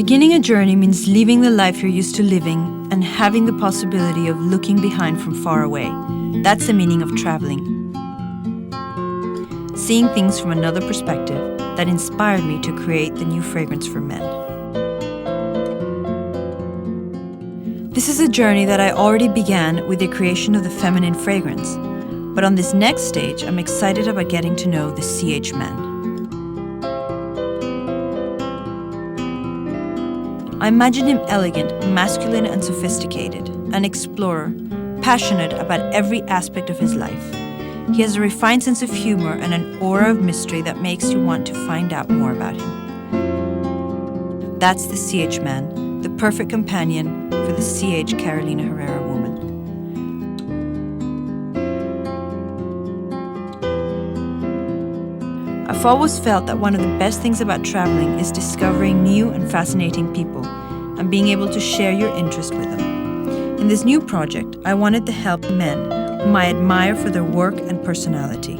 Beginning a journey means leaving the life you're used to living and having the possibility of looking behind from far away. That's the meaning of traveling. Seeing things from another perspective that inspired me to create the new fragrance for men. This is a journey that I already began with the creation of the feminine fragrance. But on this next stage, I'm excited about getting to know the CH man. I imagine him elegant, masculine and sophisticated, an explorer, passionate about every aspect of his life. He has a refined sense of humor and an aura of mystery that makes you want to find out more about him. That's the CH man, the perfect companion for the CH Carolina Herrera woman. I've always felt that one of the best things about traveling is discovering new and fascinating people and being able to share your interest with them. In this new project, I wanted to help men whom I admire for their work and personality.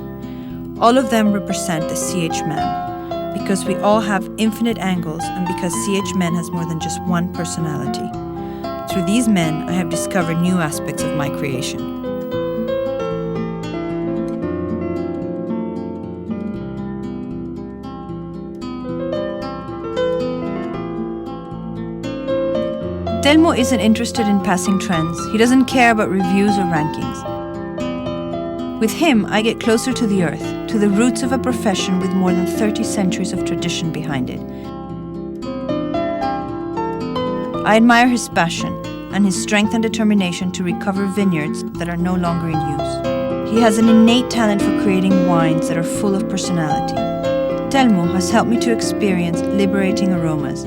All of them represent the CH man, because we all have infinite angles and because CH men has more than just one personality. Through these men, I have discovered new aspects of my creation. Telmo isn't interested in passing trends. He doesn't care about reviews or rankings. With him, I get closer to the earth, to the roots of a profession with more than 30 centuries of tradition behind it. I admire his passion and his strength and determination to recover vineyards that are no longer in use. He has an innate talent for creating wines that are full of personality. Telmo has helped me to experience liberating aromas.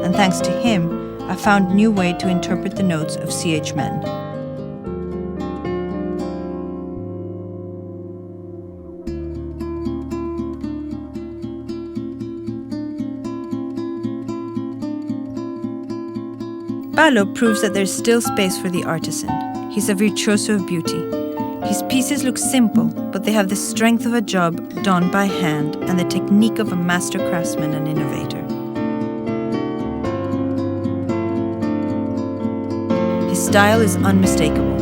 And thanks to him, I found a new way to interpret the notes of CH men. Paolo proves that there's still space for the artisan. He's a virtuoso of beauty. His pieces look simple, but they have the strength of a job done by hand and the technique of a master craftsman and innovator. His style is unmistakable.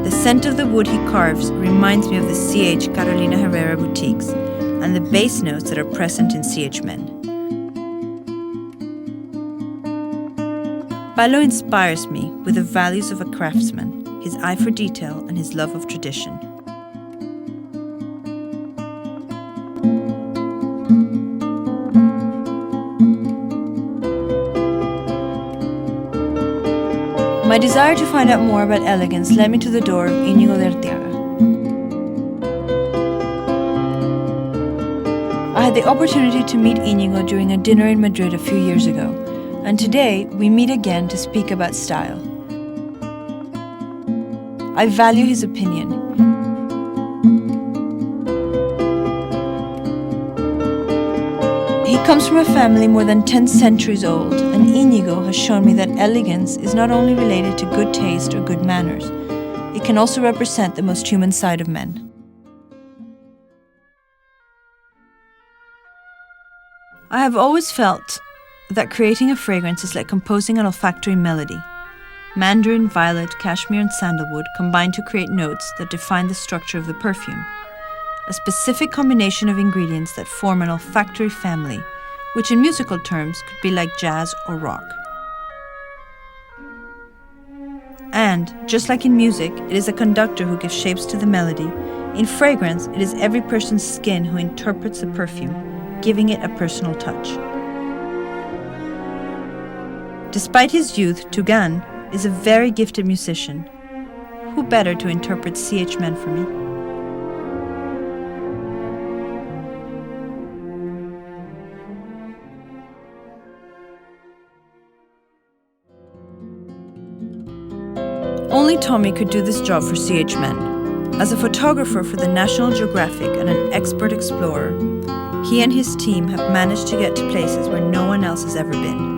The scent of the wood he carves reminds me of the CH Carolina Herrera boutiques and the bass notes that are present in CH men. Paolo inspires me with the values of a craftsman, his eye for detail and his love of tradition. My desire to find out more about elegance led me to the door of Íñigo de Arteaga. I had the opportunity to meet Íñigo during a dinner in Madrid a few years ago, and today we meet again to speak about style. I value his opinion. He comes from a family more than 10 centuries old, and Íñigo has shown me that elegance is not only related to good taste or good manners, it can also represent the most human side of men. I have always felt that creating a fragrance is like composing an olfactory melody. Mandarin, violet, cashmere and sandalwood combine to create notes that define the structure of the perfume. A specific combination of ingredients that form an olfactory family, which in musical terms could be like jazz or rock. And, just like in music, it is a conductor who gives shapes to the melody, in fragrance it is every person's skin who interprets the perfume, giving it a personal touch. Despite his youth, Tugan is a very gifted musician. Who better to interpret CH men for me? Only Tommy could do this job for CH men. As a photographer for the National Geographic and an expert explorer, he and his team have managed to get to places where no one else has ever been.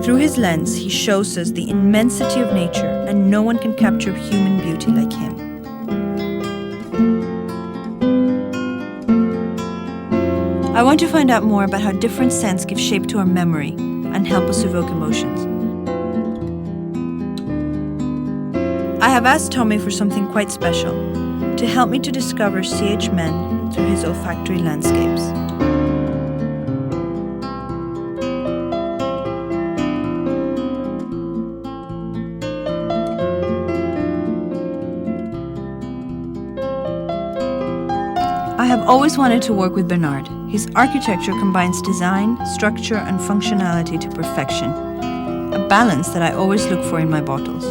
Through his lens, he shows us the immensity of nature, and no one can capture human beauty like him. I want to find out more about how different scents give shape to our memory and help us evoke emotions. I have asked Tommy for something quite special, to help me to discover CH men through his olfactory landscapes. I have always wanted to work with Bernard. His architecture combines design, structure, and functionality to perfection, a balance that I always look for in my bottles.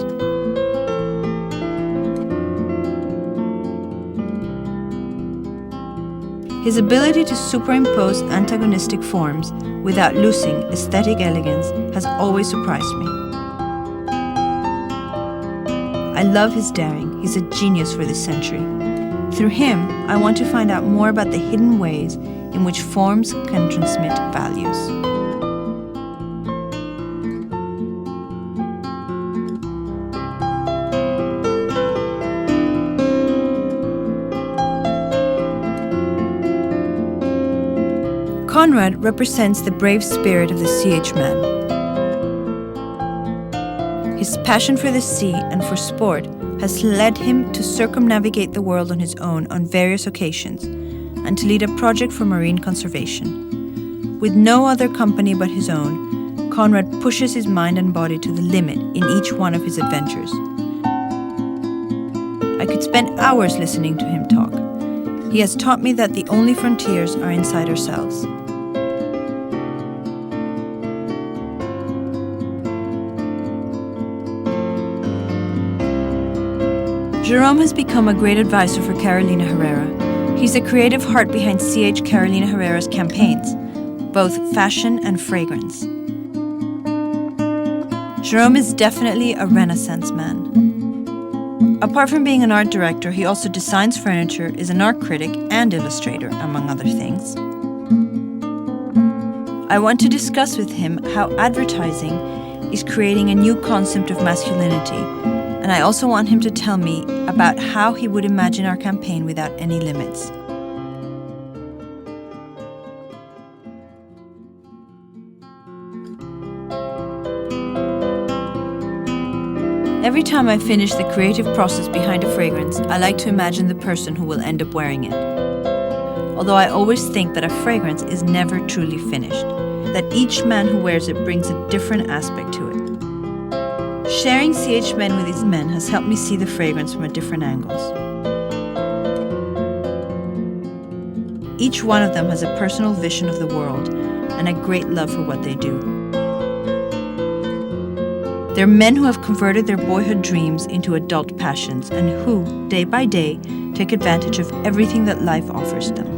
His ability to superimpose antagonistic forms without losing aesthetic elegance has always surprised me. I love his daring. He's a genius for this century. Through him, I want to find out more about the hidden ways in which forms can transmit values. Conrad represents the brave spirit of the CH man. His passion for the sea and for sport has led him to circumnavigate the world on his own on various occasions and to lead a project for marine conservation. With no other company but his own, Conrad pushes his mind and body to the limit in each one of his adventures. I could spend hours listening to him talk. He has taught me that the only frontiers are inside ourselves. Jerome has become a great advisor for Carolina Herrera. He's the creative heart behind CH Carolina Herrera's campaigns, both fashion and fragrance. Jerome is definitely a Renaissance man. Apart from being an art director, he also designs furniture, is an art critic and illustrator, among other things. I want to discuss with him how advertising is creating a new concept of masculinity, and I also want him to tell me about how he would imagine our campaign without any limits. Every time I finish the creative process behind a fragrance, I like to imagine the person who will end up wearing it. Although I always think that a fragrance is never truly finished, that each man who wears it brings a different aspect to it. Sharing CH Men with these men has helped me see the fragrance from different angles. Each one of them has a personal vision of the world and a great love for what they do. They're men who have converted their boyhood dreams into adult passions and who, day by day, take advantage of everything that life offers them.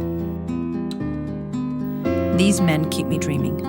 These men keep me dreaming.